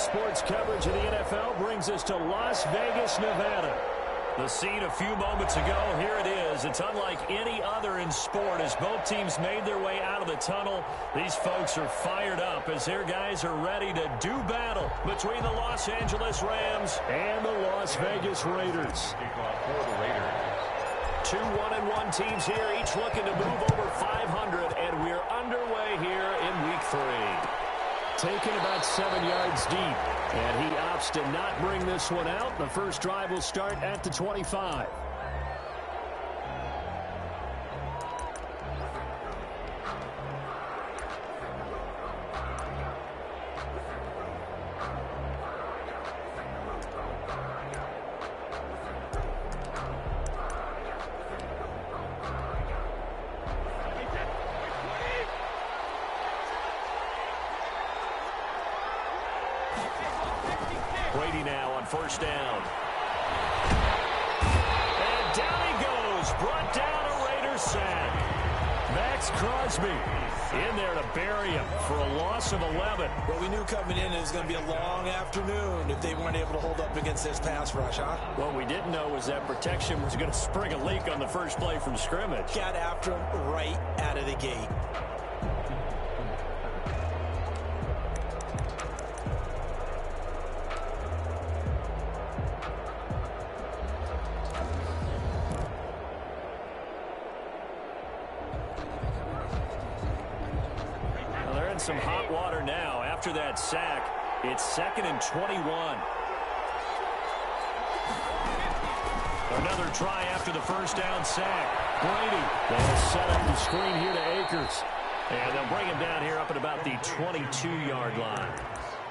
sports coverage of the NFL brings us to Las Vegas, Nevada. The scene a few moments ago, here it is. It's unlike any other in sport as both teams made their way out of the tunnel. These folks are fired up as their guys are ready to do battle between the Los Angeles Rams and the Las Vegas Raiders. Two 1-1 teams here, each looking to move over 500, and we're underway here in Week 3. Taken about 7 yards deep, and he opts to not bring this one out. The first drive will start at the 25. Brady now on first down. And down he goes. Brought down a Raiders sack. Max Crosby in there to bury him for a loss of 11. Well, we knew coming in it was going to be a long afternoon if they weren't able to hold up against this pass rush, huh? What we didn't know was that protection was going to spring a leak on the first play from scrimmage. Got after him right out of the gate. Some hot water now after that sack. It's 2nd and 21. Another try after the first down sack. Brady. They'll set up the screen here to Akers. And they'll bring him down here up at about the 22-yard line.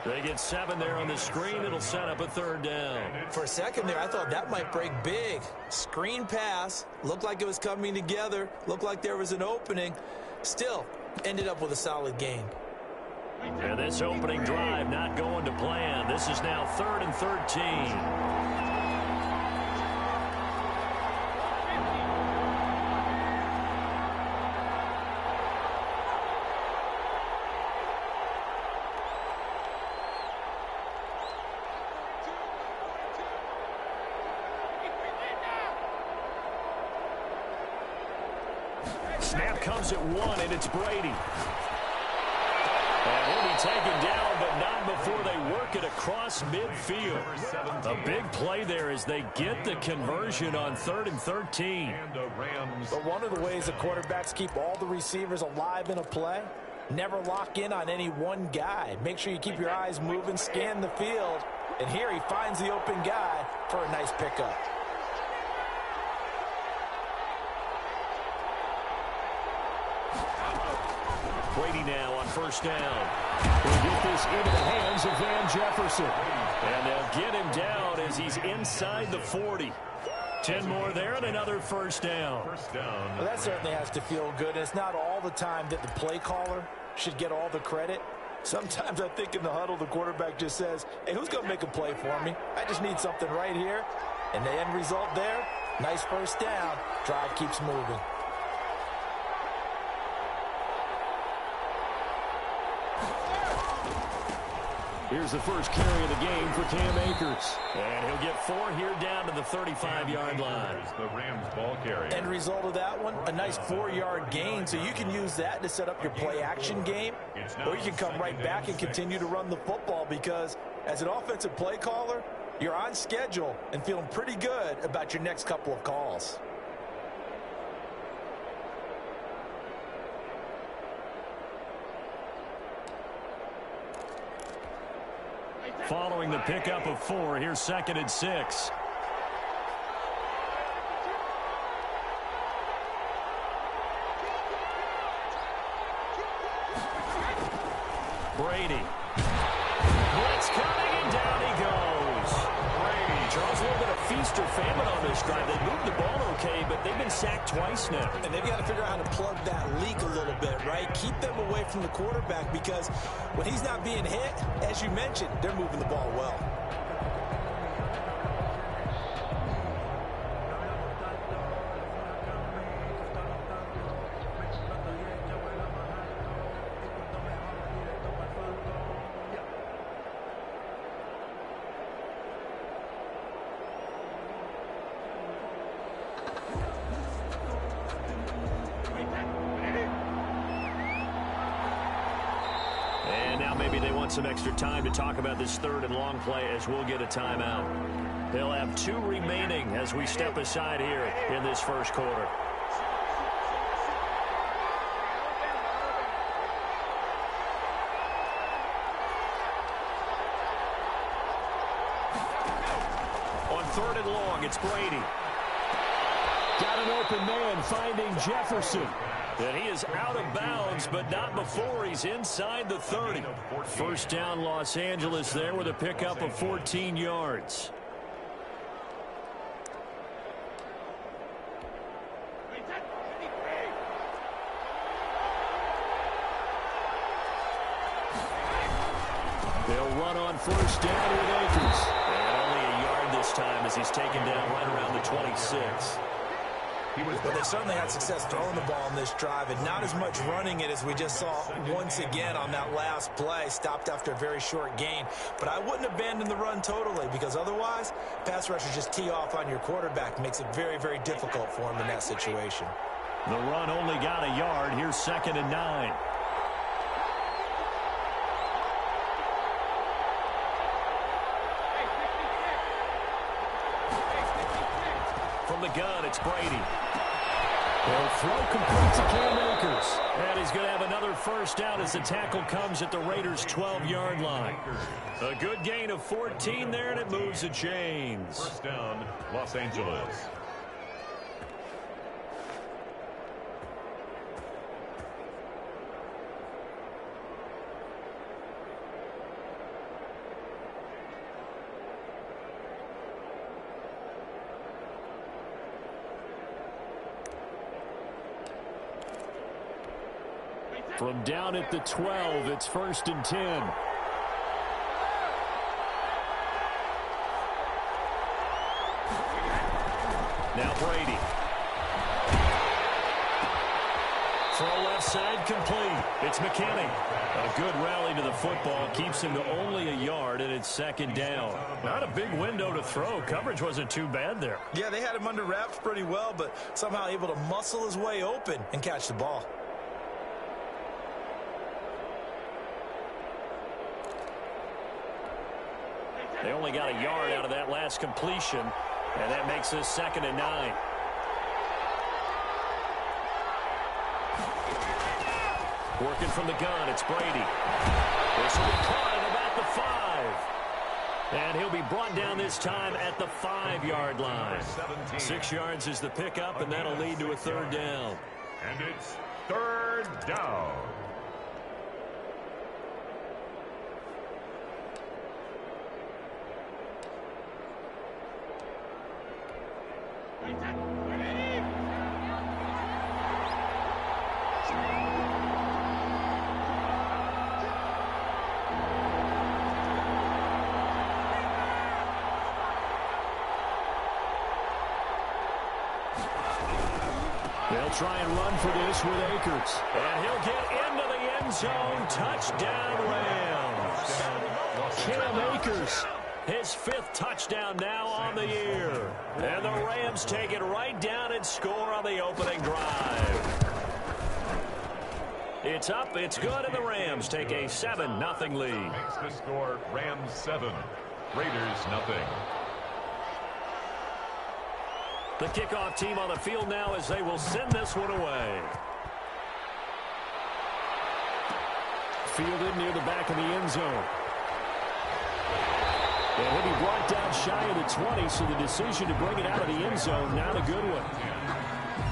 They get 7 there on the screen. It'll set up a 3rd down. For a second there, I thought that might break big. Screen pass. Looked like it was coming together. Looked like there was an opening. Still, ended up with a solid gain. And this opening drive not going to plan. This is now 3rd and 13. Snap comes at 1, and it's Brady. And he'll be taken down, but not before they work it across midfield. A big play there as they get the conversion on 3rd and 13. But one of the ways the quarterbacks keep all the receivers alive in a play, never lock in on any one guy. Make sure you keep your eyes moving, scan the field. And here he finds the open guy for a nice pickup. Brady now on first down. We'll get this into the hands of Van Jefferson. And they'll get him down as he's inside the 40. 10 more there and another first down. Well, that certainly has to feel good. It's not all the time that the play caller should get all the credit. Sometimes I think in the huddle the quarterback just says, hey, who's going to make a play for me? I just need something right here. And the end result there, nice first down. Drive keeps moving. Here's the first carry of the game for Cam Akers. And he'll get 4 here down to the 35-yard line. The Rams ball carrier. End result of that one, a nice 4-yard gain. So you can use that to set up your play-action game. Or you can come right back and continue to run the football because as an offensive play caller, you're on schedule and feeling pretty good about your next couple of calls. Following the pickup of 4, here's 2nd and 6. Brady. Blitz coming, and down he goes. Brady. Charles, a little bit of feast or famine on this drive. They moved the ball okay, but they've been sacked twice now. And they've got to figure out how to plug that leak a little bit, right? Keep them away from the quarterback because when he's not being hit, as you mentioned, they're moving the ball well. want some extra time to talk about this third and long play as we'll get a timeout. They'll have 2 remaining as we step aside here in this first quarter. On 3rd and long, it's Brady. Got an open man finding Jefferson. And he is out of bounds, but not before he's inside the 30. First down, Los Angeles there with a pickup of 14 yards. They'll run on first down with Akers. And only a yard this time as he's taken down right around the 26. But they certainly had success throwing the ball on this drive, and not as much running it as we just saw once again on that last play. Stopped after a very short gain. But I wouldn't abandon the run totally, because otherwise, pass rushers just tee off on your quarterback. Makes it very, very difficult for him in that situation. The run only got a yard. Here's 2nd and 9. From the gun, it's Brady. They'll throw complete to Cam Akers. And he's going to have another first down as the tackle comes at the Raiders' 12-yard line. A good gain of 14 there, and it moves the chains. First down, Los Angeles. From down at the 12, it's 1st and 10. Now Brady. Throw left side complete. It's McKinney. A good rally to the football. Keeps him to only a yard, and it's 2nd down. Not a big window to throw. Coverage wasn't too bad there. Yeah, they had him under wraps pretty well, but somehow able to muscle his way open and catch the ball. They only got a yard out of that last completion, and that makes this 2nd and 9. Working from the gun, it's Brady. This will be caught at about the 5. And he'll be brought down this time at the 5-yard line. 6 yards is the pickup, and that'll lead to a 3rd down. And it's 3rd down. They'll try and run for this with Akers. And he'll get into the end zone. Touchdown, Rams. Cam Akers, his 5th touchdown now on the year. And the Rams take it right down and score on the opening drive. It's up, it's good, and the Rams take a 7-0 lead. Makes the score Rams 7, Raiders 0. The kickoff team on the field now as they will send this one away. Fielded near the back of the end zone. And he'll be brought down shy of the 20, so the decision to bring it out of the end zone, not a good one.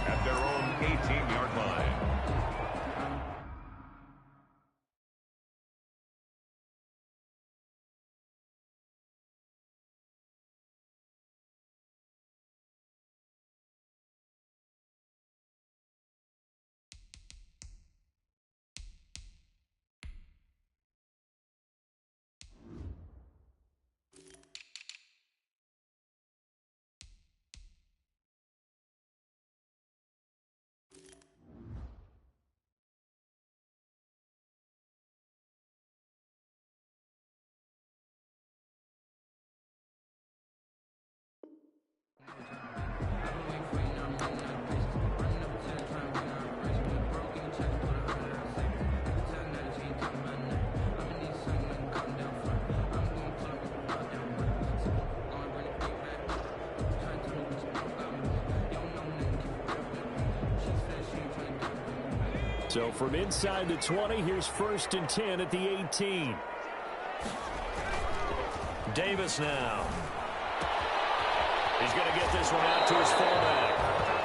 At their own 18-yard line. So from inside the 20, here's 1st and 10 at the 18. Davis now. He's going to get this one out to his fullback.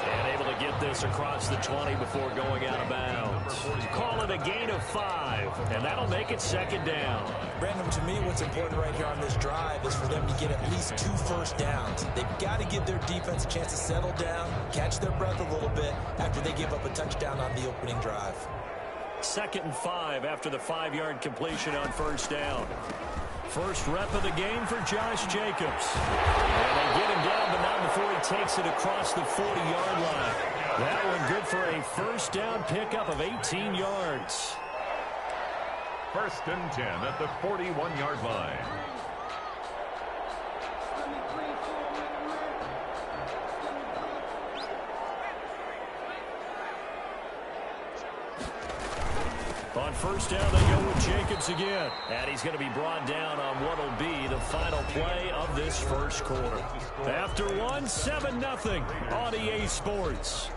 And able to get this across the 20 before going out of bounds. Call it a gain of 5, and that'll make it 2nd down. Brandon, to me, what's important right here on this drive is for them to get at least 2 first downs. They've got to give their defense a chance to settle down, catch their breath a little bit after they give up a touchdown on the opening drive. 2nd and 5 after the 5-yard completion on 1st down. First rep of the game for Josh Jacobs. And they get him down, but not before he takes it across the 40-yard line. That one good for a 1st down pickup of 18 yards. 1st and 10 at the 41-yard line. On 1st down, they go with Jacobs again. And he's going to be brought down on what will be the final play of this 1st quarter. After one, 7-0 on EA Sports.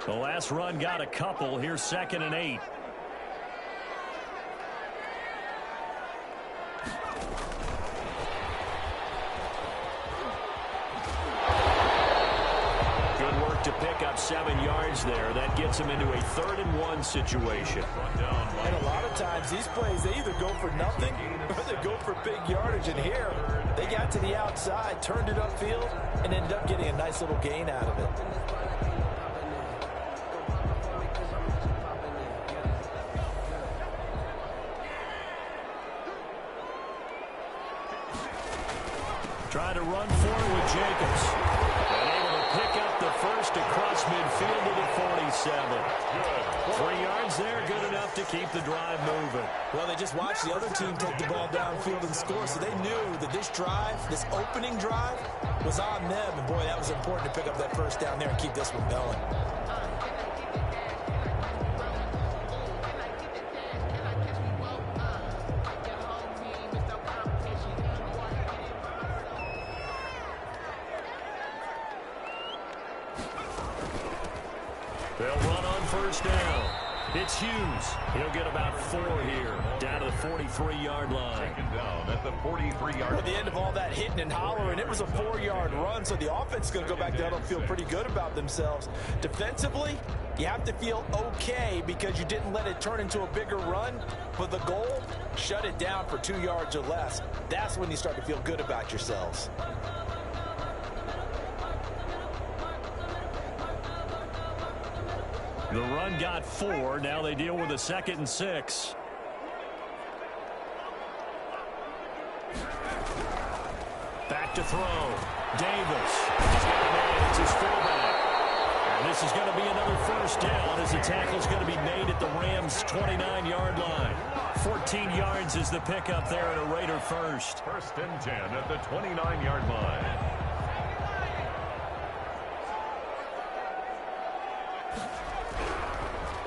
The last run got a couple. Here's 2nd and 8. Good work to pick up 7 yards there. That gets him into a 3rd and 1 situation. And a lot of times these plays, they either go for nothing or they go for big yardage. And here, they got to the outside, turned it upfield, and ended up getting a nice little gain out of it. Trying to run forward with Jacobs. And able to pick up the 1st across midfield to the 47. 3 yards there, good enough to keep the drive moving. Well, they just watched the other team take the ball downfield and score, so they knew that this drive, this opening drive, was on them. And, boy, that was important to pick up that 1st down there and keep this one going. They'll run on 1st down. It's Hughes. He'll get about 4 here, down to the 43-yard line. 2nd down at the 43-yard line. At the end of all that hitting and hollering, it was a 4-yard run, so the offense is going to go back down and feel pretty good about themselves. Defensively, you have to feel okay because you didn't let it turn into a bigger run, but the goal, shut it down for 2 yards or less. That's when you start to feel good about yourselves. The run got 4. Now they deal with a 2nd and 6. Back to throw. Davis. He's got a man. It's his fullback. And this is going to be another 1st down as the tackle is going to be made at the Rams' 29-yard line. 14 yards is the pickup there at a Raider 1st. 1st and 10 at the 29-yard line.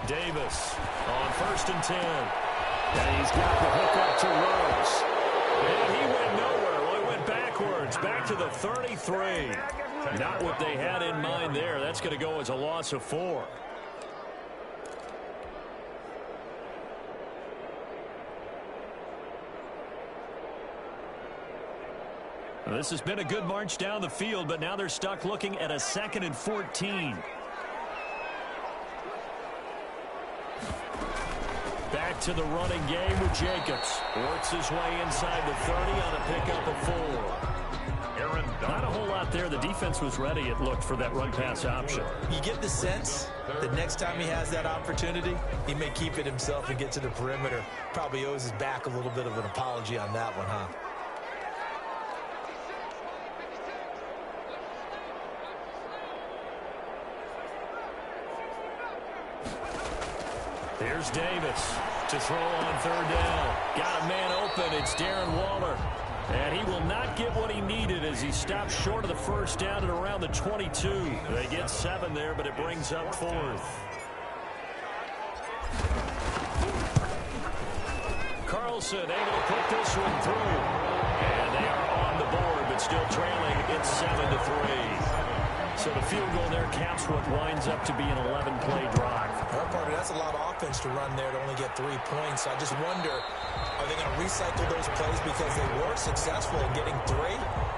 Davis on 1st and 10. And he's got the hook up to Rose. And he went nowhere. Well, he went backwards, back to the 33. Not what they had in mind there. That's going to go as a loss of 4. Well, this has been a good march down the field, but now they're stuck looking at a 2nd and 14. Back to the running game with Jacobs. Works his way inside the 30 on a pickup of 4. Not a whole lot there. The defense was ready, it looked, for that run-pass option. You get the sense that next time he has that opportunity, he may keep it himself and get to the perimeter. Probably owes his back a little bit of an apology on that one, huh? Here's Davis to throw on third down. Got a man open. It's Darren Waller. And he will not get what he needed as he stopped short of the first down at around the 22. They get 7 there, but it brings up 4th. Carlson able to put this one through. And they are on the board, but still trailing. It's 7-3. So the field goal there caps what winds up to be an 11-play drive. Well, partner, that's a lot of offense to run there to only get 3 points. So I just wonder, are they going to recycle those plays because they were successful in getting 3?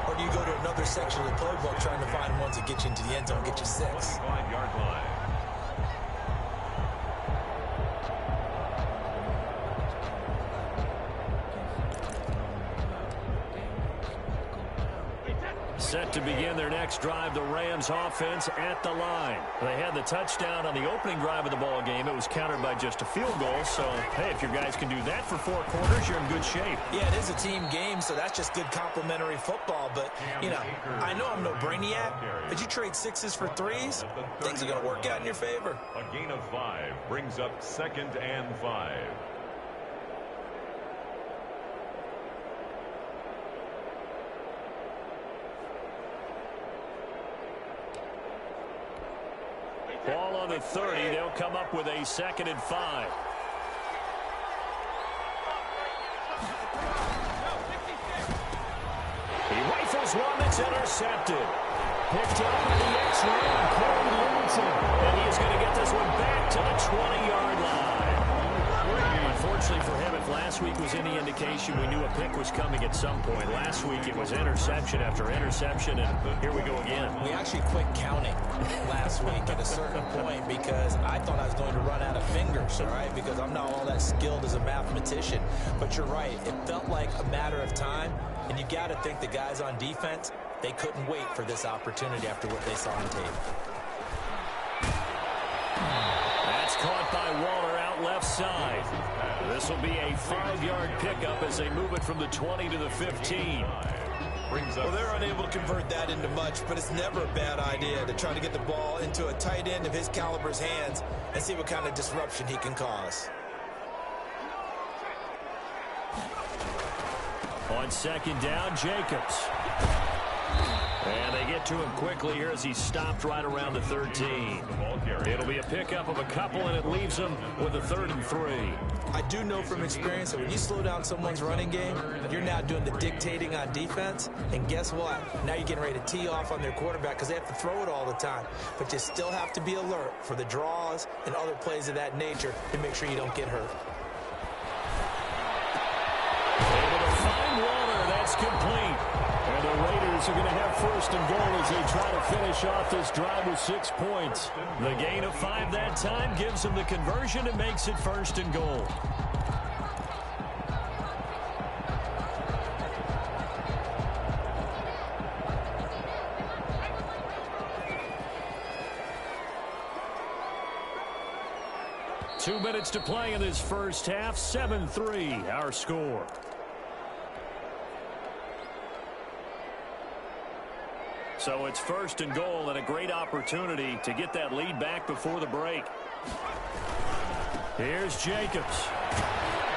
Or do you go to another section of the playbook trying to find ones that get you into the end zone and get you 6? 5-yard line. Set to begin their next drive, the Rams offense at the line. They had the touchdown on the opening drive of the ball game. It was countered by just a field goal. So, hey, if your guys can do that for 4 quarters, you're in good shape. Yeah, it is a team game, so that's just good complimentary football. But, you know, I know I'm no brainiac, but you trade 6s for 3s, things are going to work out in your favor. A gain of 5 brings up 2nd and 5. Ball on the 30. They'll come up with a 2nd and 5. He rifles one that's intercepted. Picked up by the X-Man, Corey Littleton. And he is going to get this one back to the 20-yard line. Unfortunately for him, if last week was any indication, we knew a pick was coming at some point. Last week it was interception after interception, and here we go again. We actually quit counting last week at a certain point because I thought I was going to run out of fingers, all right, because I'm not all that skilled as a mathematician. But you're right. It felt like a matter of time, and you got to think the guys on defense, they couldn't wait for this opportunity after what they saw on tape. That's caught by Waller out left side. This will be a 5-yard pickup as they move it from the 20 to the 15. Well, they're unable to convert that into much, but it's never a bad idea to try to get the ball into a tight end of his caliber's hands and see what kind of disruption he can cause. On 2nd down, Jacobs. And they get to him quickly here as he's stopped right around the 13. It'll be a pickup of a couple, and it leaves them with a 3rd and 3. I do know from experience that when you slow down someone's running game, you're now doing the dictating on defense. And guess what? Now you're getting ready to tee off on their quarterback because they have to throw it all the time. But you still have to be alert for the draws and other plays of that nature to make sure you don't get hurt. Able to find Waller. That's complete. And the Raiders are going to have 1st and goal as they try to finish off this drive with 6 points. The gain of 5 that time gives them the conversion and makes it 1st and goal. Two minutes to play in this first half. 7-3 our score. So it's 1st and goal and a great opportunity to get that lead back before the break. Here's Jacobs.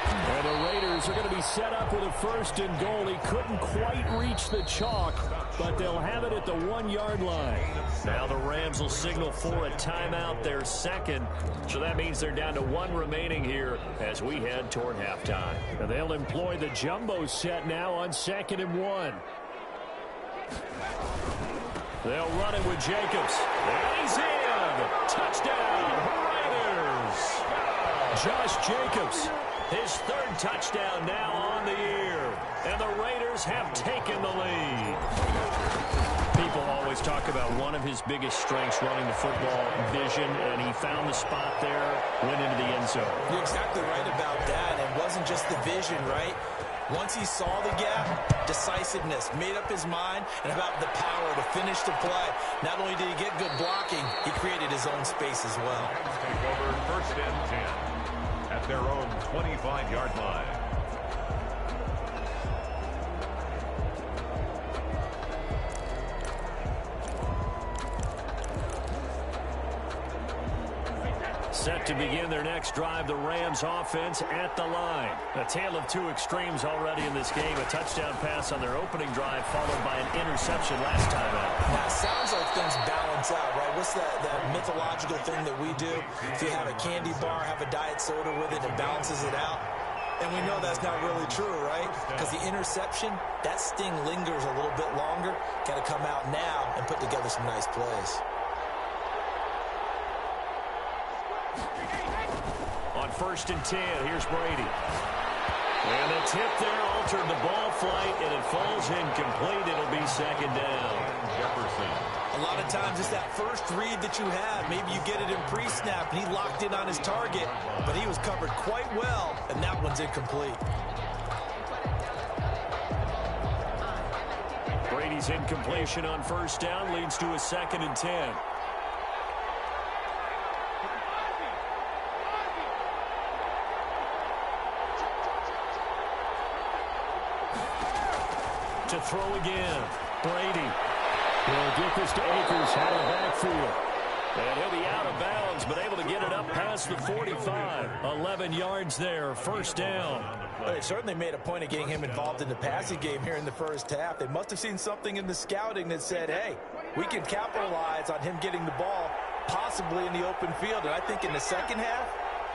And the Raiders are going to be set up with a 1st and goal. He couldn't quite reach the chalk, but they'll have it at the 1-yard line. Now the Rams will signal for a timeout, their 2nd. So that means they're down to 1 remaining here as we head toward halftime. And they'll employ the jumbo set now on 2nd and 1. They'll run it with Jacobs. And he's in. Touchdown, Raiders. Josh Jacobs, his 3rd touchdown now on the year. And the Raiders have taken the lead. People always talk about one of his biggest strengths running the football, vision, and he found the spot there, went into the end zone. You're exactly right about that. It wasn't just the vision, right? Once he saw the gap, decisiveness, made up his mind, and about the power to finish the play. Not only did he get good blocking, he created his own space as well. Take over 1st and 10 at their own 25-yard line. Set to begin their next drive, the Rams offense at the line. A tale of two extremes already in this game. A touchdown pass on their opening drive followed by an interception last time out. Now, it sounds like things balance out, right? What's that mythological thing that we do? If you have a candy bar, have a diet soda with it, it balances it out. And we know that's not really true, right? Because the interception, that sting lingers a little bit longer. Got to come out now and put together some nice plays. On 1st and 10, here's Brady. And the tip there altered the ball flight, and it falls incomplete. It'll be 2nd down. Jefferson. A lot of times it's that first read that you have. Maybe you get it in pre-snap, and he locked in on his target, but he was covered quite well, and that one's incomplete. Brady's incompletion on 1st down leads to a 2nd and 10. To throw again. Brady. He'll get this to Akers out of the backfield. And he'll be out of bounds, but able to get it up past the 45. 11 yards there, 1st down. Well, they certainly made a point of getting him involved in the passing game here in the first half. They must have seen something in the scouting that said, hey, we can capitalize on him getting the ball possibly in the open field. And I think in the second half,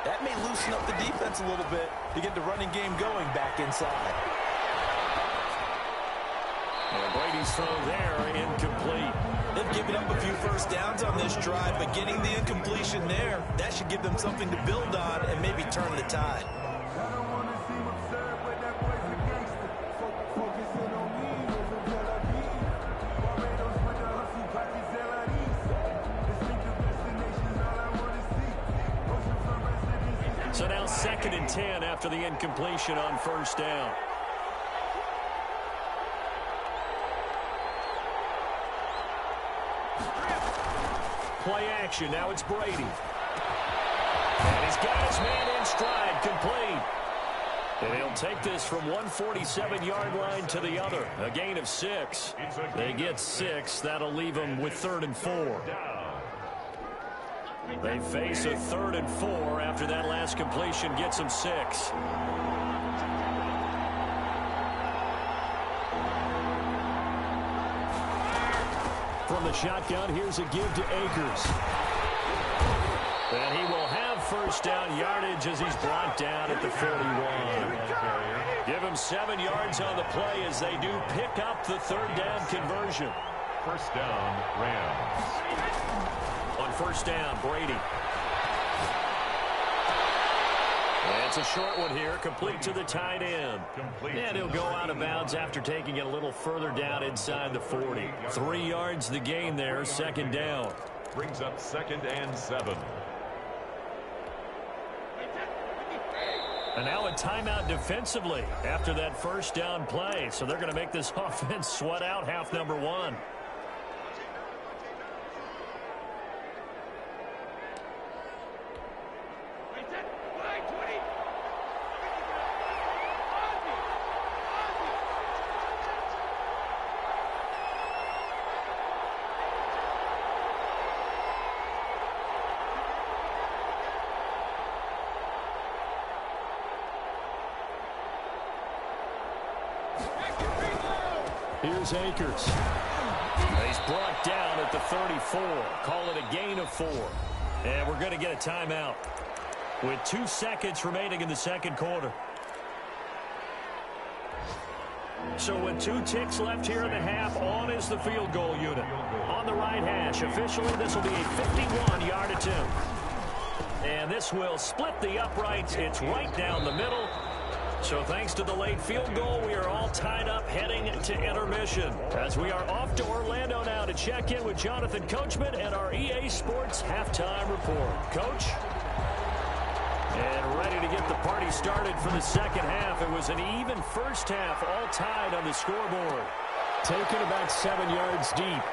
that may loosen up the defense a little bit to get the running game going back inside. And Brady's throw there, incomplete. They've given up a few 1st downs on this drive, but getting the incompletion there, that should give them something to build on and maybe turn the tide. So now 2nd and 10 after the incompletion on 1st down. Play action. Now it's Brady. And he's got his man in stride, complete. And he'll take this from 147-yard line to the other. A gain of 6. They get 6. That'll leave them with 3rd and 4. They face a 3rd and 4 after that last completion gets them 6. From the shotgun, here's a give to Akers. And he will have 1st down yardage as he's brought down at the 41. Give him 7 yards on the play as they do pick up the 3rd down conversion. 1st down, Rams. On 1st down, Brady. And it's a short one here, complete to the tight end. And he'll go out of bounds after taking it a little further down inside the 40. 3 yards the gain there, 2nd down. Brings up 2nd and 7. And now a timeout defensively after that 1st down play. So they're going to make this offense sweat out half number 1. Here's Akers. He's brought down at the 34. Call it a gain of 4. And we're going to get a timeout with 2 seconds remaining in the 2nd quarter. So with 2 ticks left here in the half, on is the field goal unit. On the right hash, officially this will be a 51-yard attempt. And this will split the uprights. It's right down the middle. So thanks to the late field goal, we are all tied up heading to intermission. As we are off to Orlando now to check in with Jonathan Coachman and our EA Sports halftime report. Coach? And ready to get the party started for the 2nd half. It was an even 1st half, all tied on the scoreboard. Taken about 7 yards deep.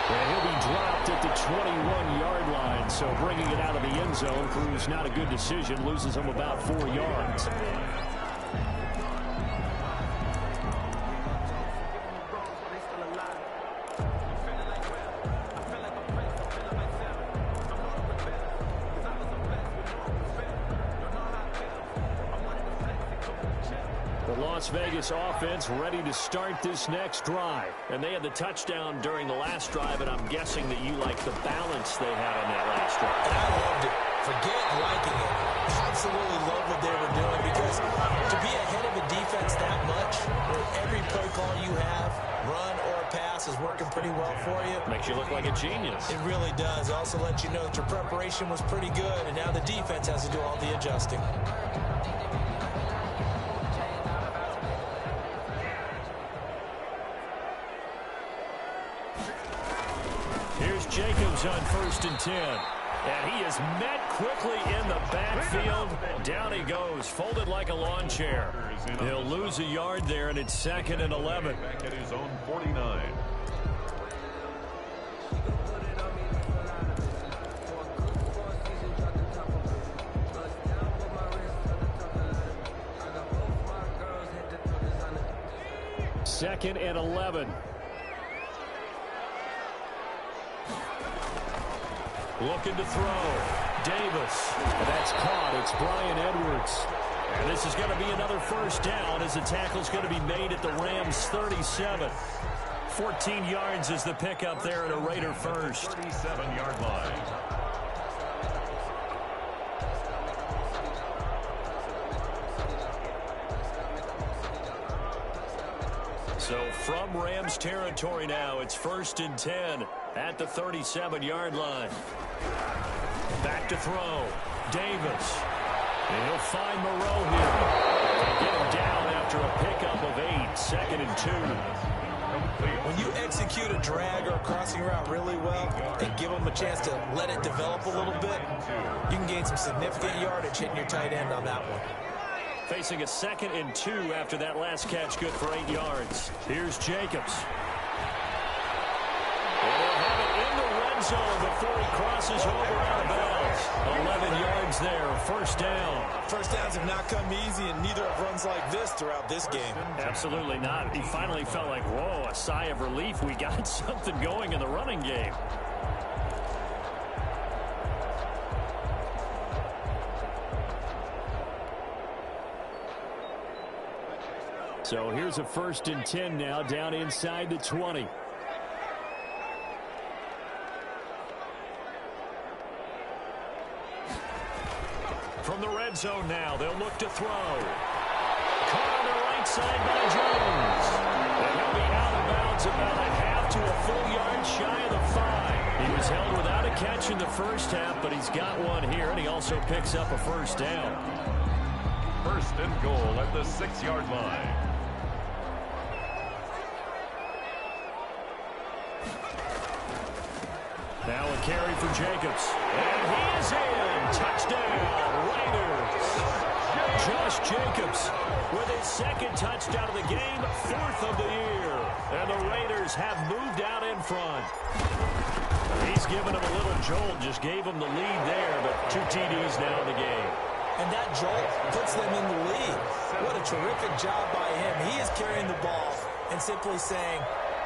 And he'll be dropped at the 21-yard line, so bringing it out of the end zone proves not a good decision, loses him about 4 yards. The Las Vegas offense ready to start this next drive. And they had the touchdown during the last drive, and I'm guessing that you like the balance they had on that last drive. And I loved it. Forget liking it. Absolutely love what they were doing, because to be ahead of a defense that much, where every play call you have, run or pass, is working pretty well for you. Makes you look like a genius. It really does. Also lets you know that your preparation was pretty good, and now the defense has to do all the adjusting. Here's Jacobs on 1st and 10. And he is met quickly in the backfield. Down he goes, folded like a lawn chair. He'll lose a yard there, and it's 2nd and 11. Back at his own 49. Second and 11. Looking to throw. Davis. And that's caught. It's Brian Edwards. And this is going to be another first down, as the tackle's going to be made at the Rams' 37. 14 yards is the pickup there at a Raider first. 37-yard line. So from Rams territory now, it's 1st and 10 at the 37-yard line. Back to throw. Davis. And he'll find Moreau here. They get him down after a pickup of 8. 2nd and 2. When you execute a drag or a crossing route really well and give them a chance to let it develop a little bit, you can gain some significant yardage hitting your tight end on that one. Facing a 2nd and 2 after that last catch, good for 8 yards. Here's Jacobs. And they'll have it in the red zone before he crosses over out of bounds. 11 yards there, first down. First downs have not come easy, and neither have runs like this throughout this game. Absolutely not. He finally felt like, whoa, a sigh of relief. We got something going in the running game. So here's a 1st and 10 now, down inside the 20. From the red zone now, they'll look to throw. Caught on the right side by Jones. And he'll be out of bounds about a half to a full yard shy of the 5. He was held without a catch in the first half, but he's got one here, and he also picks up a first down. 1st and goal at the 6-yard line. Now a carry for Jacobs. And he is in. Touchdown, Raiders. Josh Jacobs with his 2nd touchdown of the game, 4th of the year. And the Raiders have moved out in front. He's given them a little jolt, just gave them the lead there, but 2 TDs now in the game. And that jolt puts them in the lead. What a terrific job by him. He is carrying the ball and simply saying,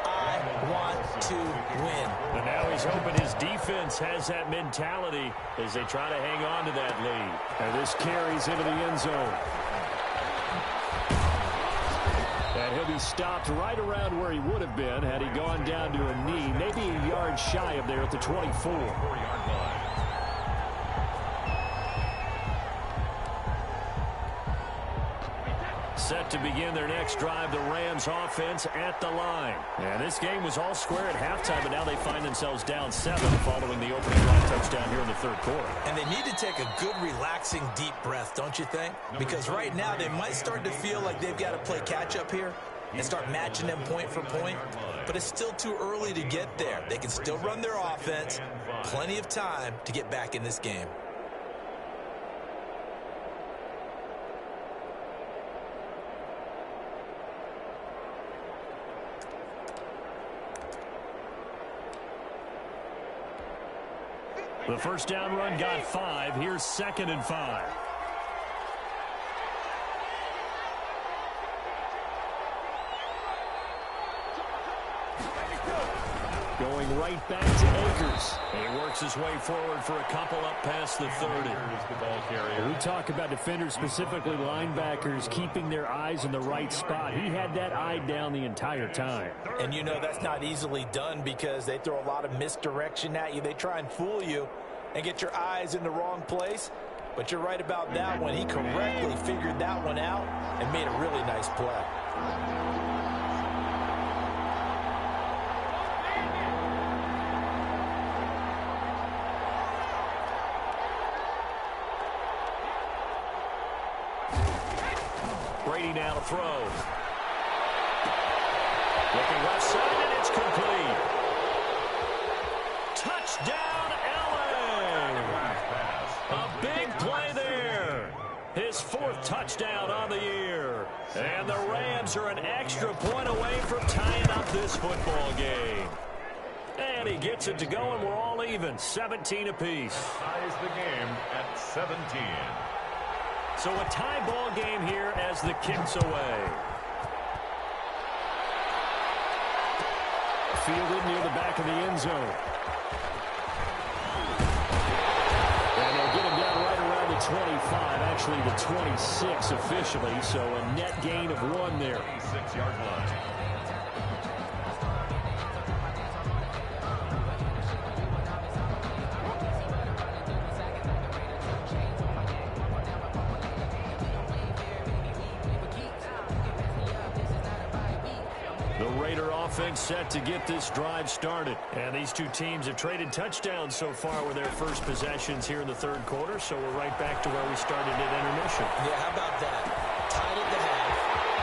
I want to win. And now he's hoping his defense has that mentality as they try to hang on to that lead. And this carries into the end zone. And he'll be stopped right around where he would have been had he gone down to a knee, maybe a yard shy of there at the 24. 4-yard line. Set to begin their next drive, the Rams offense at the line. And this game was all square at halftime, but now they find themselves down 7 following the opening drive touchdown here in the 3rd quarter. And they need to take a good, relaxing, deep breath, don't you think? Because right now they might start to feel like they've got to play catch-up here and start matching them point for point. But it's still too early to get there. They can still run their offense. Plenty of time to get back in this game. The first down run got 5. Here's 2nd and 5. Going right back to Akers. He works works his way forward for a couple up past the 30. We talk about defenders, specifically linebackers, keeping their eyes in the right spot. He had that eye down the entire time. And you know that's not easily done because they throw a lot of misdirection at you. They try and fool you and get your eyes in the wrong place. But you're right about that one. He correctly figured that one out and made a really nice play. Brady now to throw. Looking left side, and it's complete. Touchdown, LA! A big play there. His fourth touchdown on the year. And the Rams are an extra point away from tying up this football game. And he gets it to go, and we're all even, 17 apiece. Ties the game at 17. So a tie ball game here as the kick's away. Fielded near the back of the end zone. And they'll get him down right around the 25, actually the 26 officially, so a net gain of 1 there. 6-yard line. Offense set to get this drive started. And these two teams have traded touchdowns so far with their first possessions here in the third quarter, so we're right back to where we started at intermission. Yeah, how about that? Tied at the half,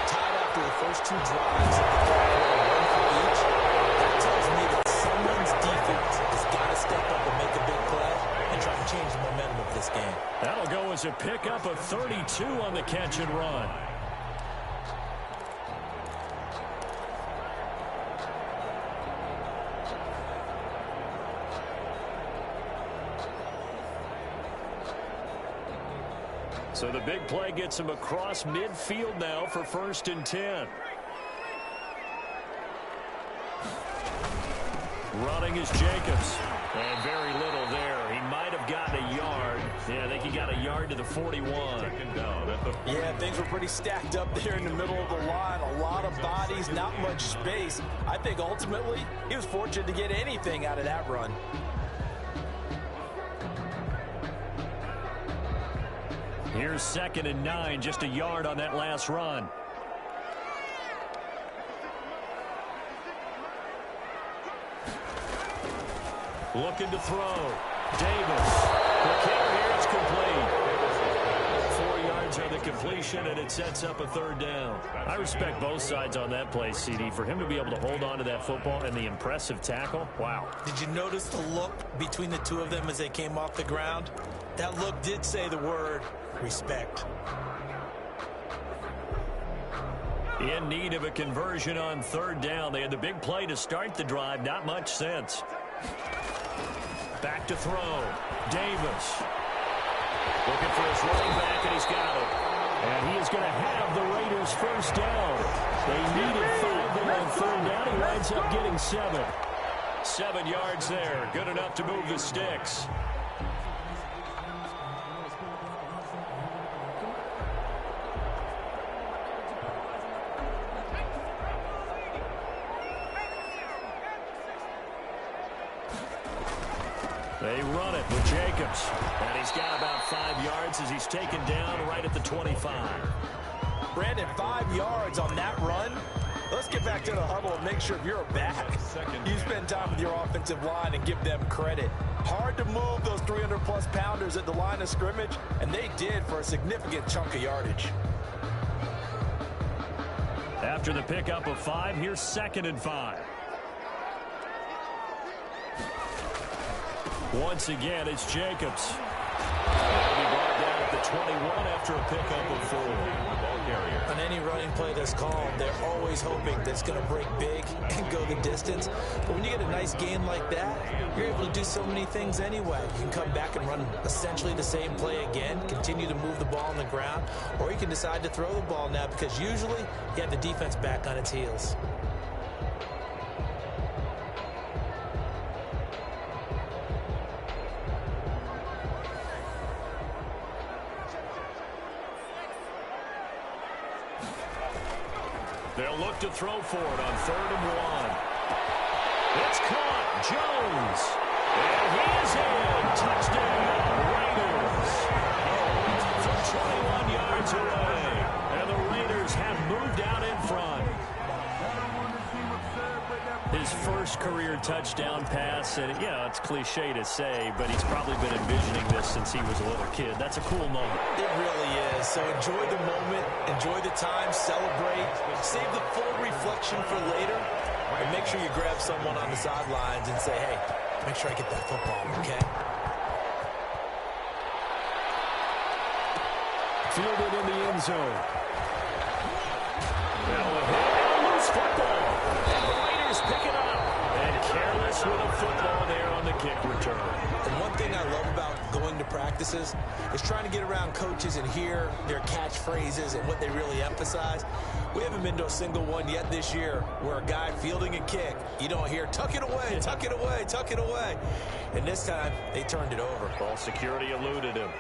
tied after the first two drives of the third quarter, one for each. That tells me that someone's defense has got to step up and make a big play and try to change the momentum of this game. That'll go as a pickup of 32 on the catch and run. So the big play gets him across midfield now for 1st and 10. Running is Jacobs. And very little there. He might have gotten a yard. Yeah, I think he got a yard to the 41. Yeah, things were pretty stacked up there in the middle of the line. A lot of bodies, not much space. I think ultimately he was fortunate to get anything out of that run. Here's 2nd and 9, just a yard on that last run. Looking to throw. Davis. The kick here, it's complete. 4 yards on the completion, and it sets up a 3rd down. I respect both sides on that play, CD. For him to be able to hold on to that football and the impressive tackle, wow. Did you notice the look between the two of them as they came off the ground? That look did say the word respect. In need of a conversion on 3rd down. They had the big play to start the drive. Not much sense. Back to throw. Davis. Looking for his running back, and he's got it. And he is going to have the Raiders' 1st down. They needed 5 there on 3rd down. He winds up getting 7. 7 yards there. Good enough to move the sticks. They run it with Jacobs. And he's got about 5 yards as he's taken down right at the 25. Brandon, 5 yards on that run. Let's get back to the huddle and make sure if you're a back, you spend time with your offensive line and give them credit. Hard to move those 300-plus pounders at the line of scrimmage, and they did for a significant chunk of yardage. After the pickup of 5, here's 2nd and 5. Once again, it's Jacobs. He'll be brought down at the 21 after a pickup of 4. On any running play that's called, they're always hoping that it's going to break big and go the distance. But when you get a nice gain like that, you're able to do so many things anyway. You can come back and run essentially the same play again, continue to move the ball on the ground, or you can decide to throw the ball now because usually you have the defense back on its heels. They'll look to throw for it on 3rd and 1. It's caught. Jones. And he is in. Touchdown, Raiders. From 21 yards away. And the Raiders have moved out in front. His first career touchdown pass, and yeah, it's cliche to say, but he's probably been envisioning this since he was a little kid. That's a cool moment. It really is. So enjoy the moment, enjoy the time, celebrate, save the full reflection for later, and make sure you grab someone on the sidelines and say, hey, make sure I get that football, okay? Fielded in the end zone. Now a hit and a loose football. And the Raiders pick it up. And careless with a football there on the kick return. And one thing I love about going to practices is trying to get around coaches and hear their catchphrases and what they really emphasize. We haven't been to a single one yet this year where a guy fielding a kick, you don't hear, tuck it away, tuck it away, tuck it away. And this time, they turned it over. Ball security eluded him.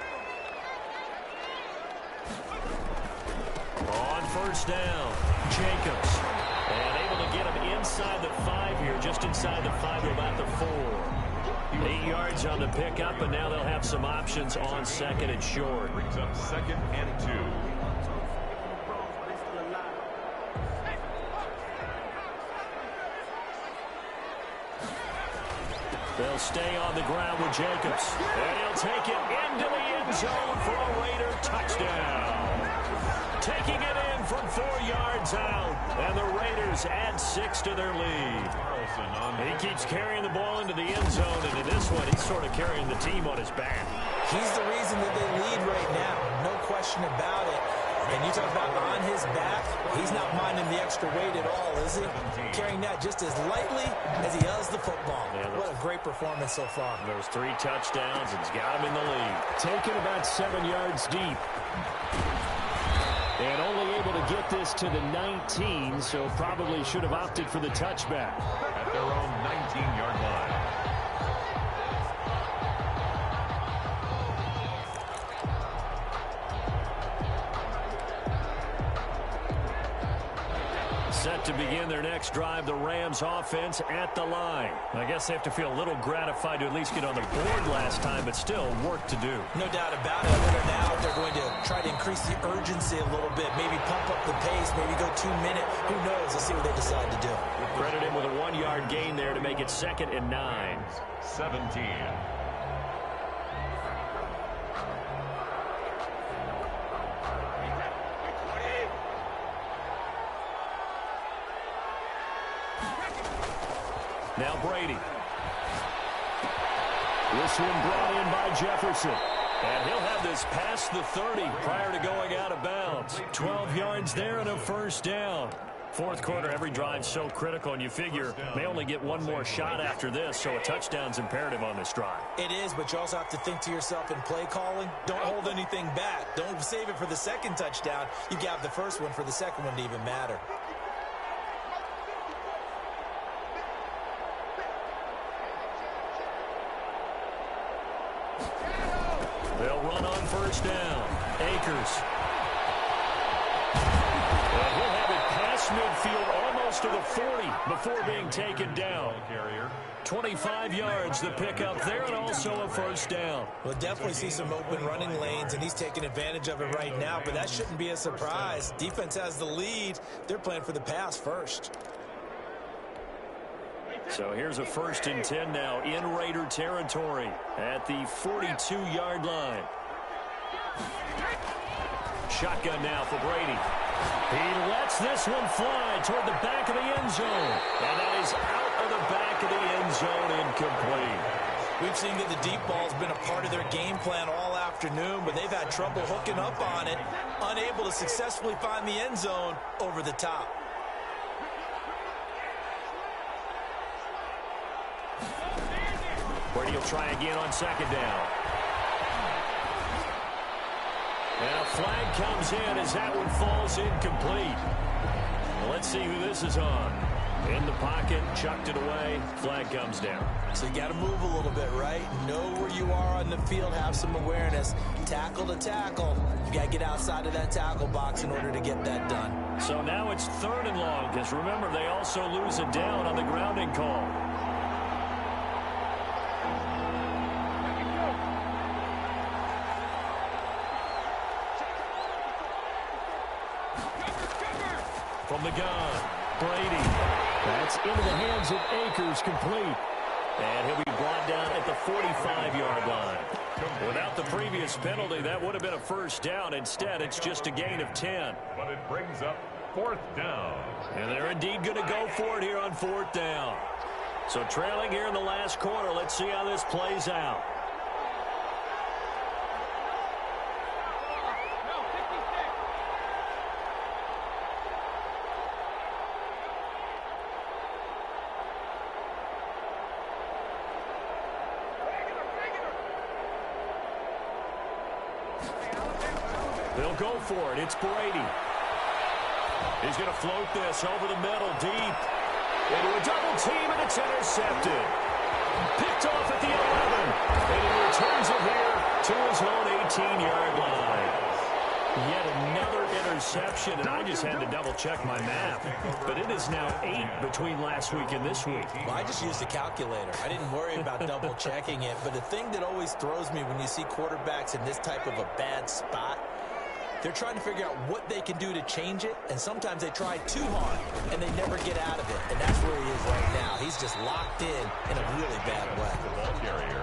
On 1st down, Jacobs. And able to get him inside the 5 here, just inside the 5 to about the 4. 8 yards on the pickup, and now they'll have some options on 2nd and short. Brings up 2nd and 2. They'll stay on the ground with Jacobs. And he'll take it into the end zone for a Raider touchdown. Taking it in from 4 yards out. And the Raiders add 6 to their lead. He keeps carrying the ball into the end zone. And in this one, he's sort of carrying the team on his back. He's the reason that they lead right now. No question about it. And you talk about on his back, he's not minding the extra weight at all, is he? Carrying that just as lightly as he does the football. Yeah, what a great performance so far. Those 3 touchdowns, and he's got him in the lead. Taken about 7 yards deep. And only able to get this to the 19, so probably should have opted for the touchback. At their own 19-yard line. Set to begin their next drive, the Rams offense at the line. I guess they have to feel a little gratified to at least get on the board last time, but still work to do. No doubt about it. I wonder now if they're going to try to increase the urgency a little bit, maybe pump up the pace, maybe go 2 minute. Who knows? Let's see what they decide to do. Credit him with a 1-yard gain there to make it 2nd and 9. 17. Now Brady. This one brought in by Jefferson. And he'll have this past the 30 prior to going out of bounds. 12 yards there and a 1st down. 4th quarter, every drive's so critical, and you figure may only get one more shot after this, so a touchdown's imperative on this drive. It is, but you also have to think to yourself in play calling, don't hold anything back. Don't save it for the 2nd touchdown. You got the 1st one for the 2nd one to even matter. They'll run on 1st down. Akers. And he'll have it past midfield almost to the 40 before being taken down. 25 yards the pickup there, and also a 1st down. We'll definitely see some open running lanes, and he's taking advantage of it right now, but that shouldn't be a surprise. Defense has the lead. They're playing for the pass first. So here's a 1st and 10 now in Raider territory at the 42-yard line. Shotgun now for Brady. He lets this one fly toward the back of the end zone. And that is out of the back of the end zone, incomplete. We've seen that the deep ball's been a part of their game plan all afternoon, but they've had trouble hooking up on it, unable to successfully find the end zone over the top. Brady will try again on 2nd down. And a flag comes in as that one falls incomplete. Well, let's see who this is on. In the pocket, chucked it away, flag comes down. So you got to move a little bit, right? Know where you are on the field, have some awareness. Tackle to tackle. You got to get outside of that tackle box in order to get that done. So now it's 3rd and long, because remember, they also lose a down on the grounding call. From the gun, Brady. That's into the hands of Akers, complete. And he'll be brought down at the 45-yard line. Without the previous penalty, that would have been a first down. Instead, it's just a gain of 10. But it brings up 4th down. And they're indeed going to go for it here on 4th down. So trailing here in the last quarter, let's see how this plays out. They'll go for it. It's Brady. He's going to float this over the middle, deep. Into a double team, and it's intercepted. Picked off at the 11. And he returns it here to his own 18-yard line. Yet another interception, and I just had to double-check my math. But it is now 8 between last week and this week. Well, I just used a calculator. I didn't worry about double-checking it. But the thing that always throws me when you see quarterbacks in this type of a bad spot, they're trying to figure out what they can do to change it, and sometimes they try too hard, and they never get out of it. And that's where he is right now. He's just locked in a really bad way. The ball carrier.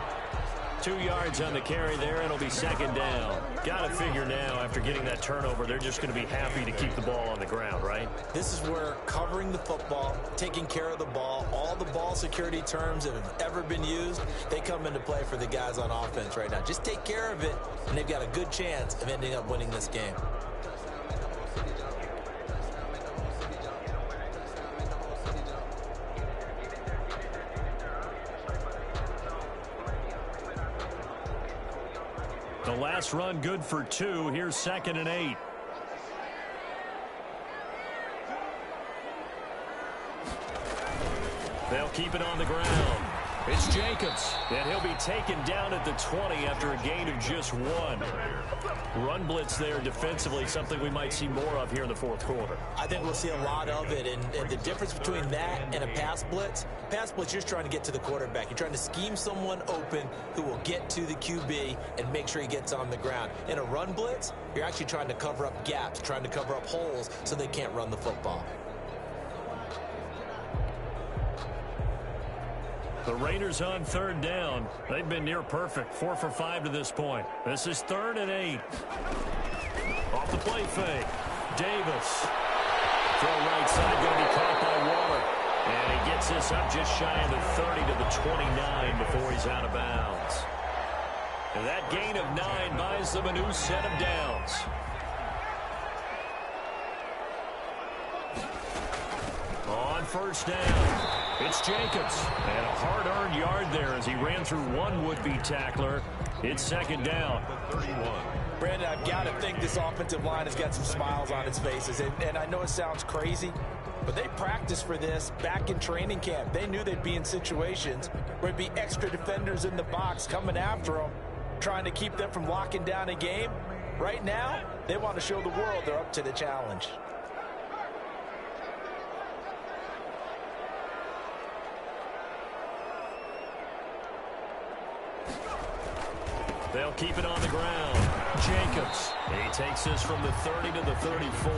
2 yards on the carry there, and it'll be 2nd down. Got to figure now, after getting that turnover, they're just going to be happy to keep the ball on the ground, right? This is where covering the football, taking care of the ball, all the ball security terms that have ever been used, they come into play for the guys on offense right now. Just take care of it, and they've got a good chance of ending up winning this game. The last run good for 2. Here's 2nd and 8. They'll keep it on the ground. It's Jacobs, and he'll be taken down at the 20 after a gain of just 1. Run blitz there defensively, something we might see more of here in the 4th quarter. I think we'll see a lot of it, and the difference between that and a pass blitz, you're just trying to get to the quarterback. You're trying to scheme someone open who will get to the QB and make sure he gets on the ground. In a run blitz, you're actually trying to cover up gaps, trying to cover up holes so they can't run the football. The Raiders on 3rd down. They've been near perfect, 4 for 5 to this point. This is 3rd and 8. Off the play fake. Davis. Throw right side, going to be caught by Waller. And he gets this up just shy of the 30 to the 29 before he's out of bounds. And that gain of 9 buys them a new set of downs. On 1st down. It's Jacobs, and a hard-earned yard there as he ran through one would-be tackler. It's 2nd down. 31. Brandon, I've got to think this offensive line has got some smiles on its faces, and I know it sounds crazy, but they practiced for this back in training camp. They knew they'd be in situations where there'd be extra defenders in the box coming after them, trying to keep them from locking down a game. Right now, they want to show the world they're up to the challenge. They'll keep it on the ground. Jacobs. He takes this from the 30 to the 34.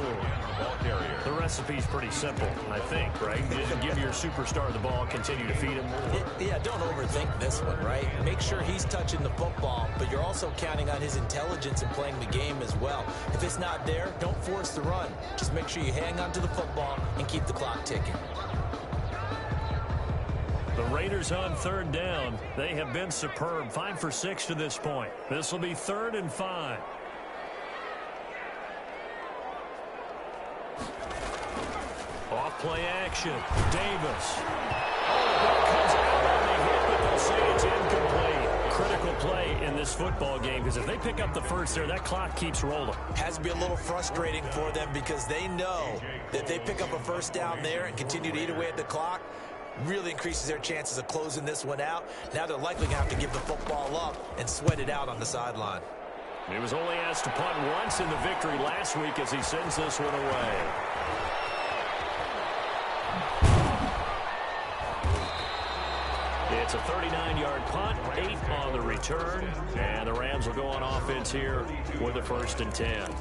Ball carrier. The recipe's pretty simple, I think, right? You just give your superstar the ball, continue to feed him. Yeah, don't overthink this one, right? Make sure he's touching the football, but you're also counting on his intelligence in playing the game as well. If it's not there, don't force the run. Just make sure you hang on to the football and keep the clock ticking. The Raiders on 3rd down. They have been superb. 5 for 6 to this point. This will be 3rd and 5. Off play action. Davis. Oh, the ball comes out on the hit, but they'll say it's incomplete. Critical play in this football game, because if they pick up the first there, that clock keeps rolling. Has to be a little frustrating for them because they know that if they pick up a first down there and continue to eat away at the clock, really increases their chances of closing this one out. Now they're likely going to have to give the football up and sweat it out on the sideline. He was only asked to punt once in the victory last week as he sends this one away. It's a 39-yard punt, 8 on the return, and the Rams will go on offense here with a 1st and 10.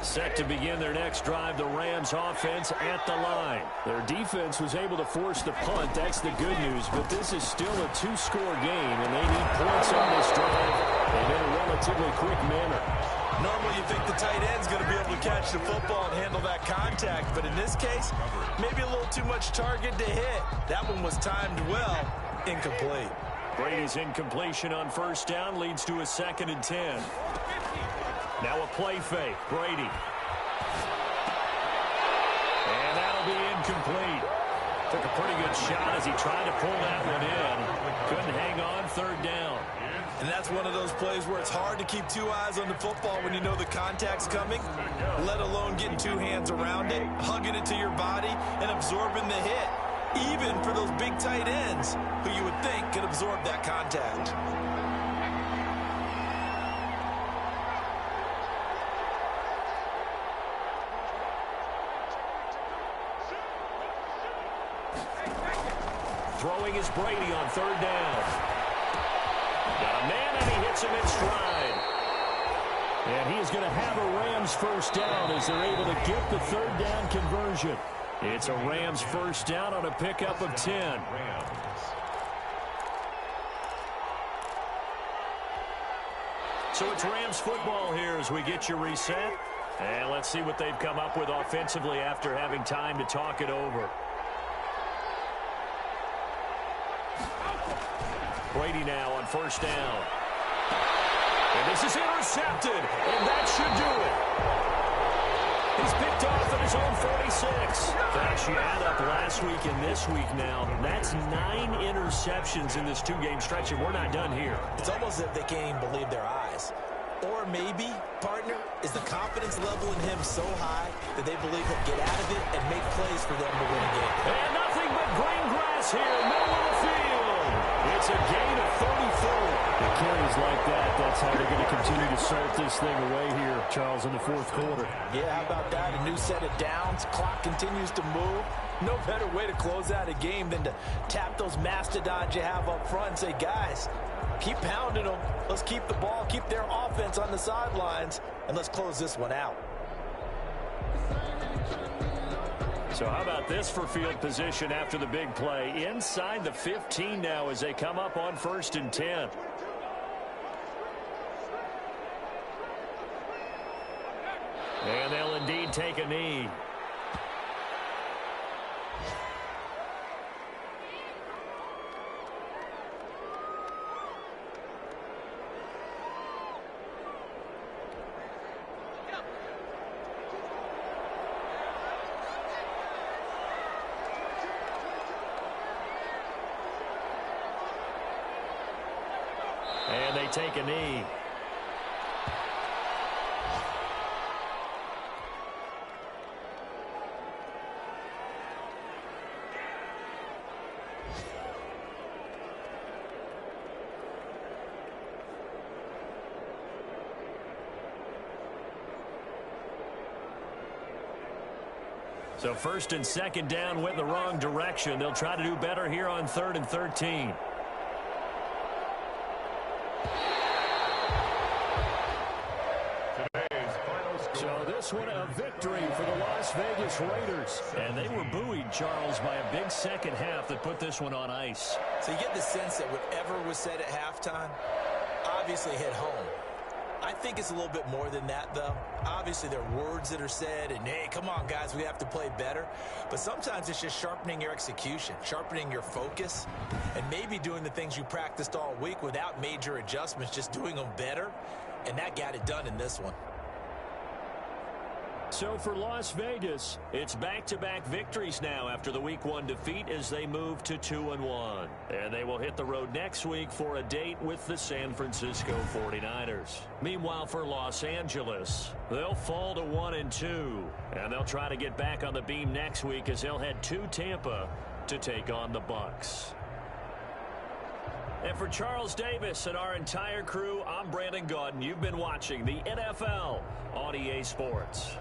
Set to begin their next drive, the Rams offense at the line. Their defense was able to force the punt. That's the good news, but this is still a 2-score game, and they need points on this drive and in a relatively quick manner. Normally you think the tight end's going to be able to catch the football and handle that contact, but in this case, maybe a little too much target to hit. That one was timed well, incomplete. Brady's incompletion on 1st down leads to a 2nd and 10. Now a play fake, Brady. And that'll be incomplete. Took a pretty good shot as he tried to pull that one in. Couldn't hang on, 3rd down. And that's one of those plays where it's hard to keep 2 eyes on the football when you know the contact's coming, let alone getting 2 hands around it, hugging it to your body, and absorbing the hit, even for those big tight ends who you would think could absorb that contact. Throwing is Brady on 3rd down. Got a man, and he hits him in stride. And he is going to have a Rams 1st down as they're able to get the 3rd down conversion. It's a Rams 1st down on a pickup of 10. So it's Rams football here as we get you reset. And let's see what they've come up with offensively after having time to talk it over. Brady now on 1st down. And this is intercepted, and that should do it. He's picked off at his own 46. Gosh, you add up last week and this week now. That's 9 interceptions in this 2-game stretch, and we're not done here. It's almost as if they can't even believe their eyes. Or maybe, partner, is the confidence level in him so high that they believe he'll get out of it and make plays for them to win a game. And nothing but green grass here, middle of the field. It's a gain of 34. The carries like that, that's how they're going to continue to salt this thing away here, Charles, in the 4th quarter. Yeah, how about that? A new set of downs. Clock continues to move. No better way to close out a game than to tap those mastodons you have up front and say, guys, keep pounding them. Let's keep the ball, keep their offense on the sidelines, and let's close this one out. So how about this for field position after the big play? Inside the 15 now as they come up on 1st and 10. And they'll indeed take a knee. And they take a knee. So 1st and 2nd down went the wrong direction. They'll try to do better here on 3rd and 13. So this one a victory for the Las Vegas Raiders. And they were buoyed, Charles, by a big second half that put this one on ice. So you get the sense that whatever was said at halftime obviously hit home. I think it's a little bit more than that, though. Obviously, there are words that are said, and, hey, come on, guys, we have to play better. But sometimes it's just sharpening your execution, sharpening your focus, and maybe doing the things you practiced all week without major adjustments, just doing them better. And that got it done in this one. So for Las Vegas, it's back-to-back victories now after the Week 1 defeat as they move to 2-1. And they will hit the road next week for a date with the San Francisco 49ers. Meanwhile, for Los Angeles, they'll fall to 1-2. And they'll try to get back on the beam next week as they'll head to Tampa to take on the Bucs. And for Charles Davis and our entire crew, I'm Brandon Gaudin. You've been watching the NFL on EA Sports.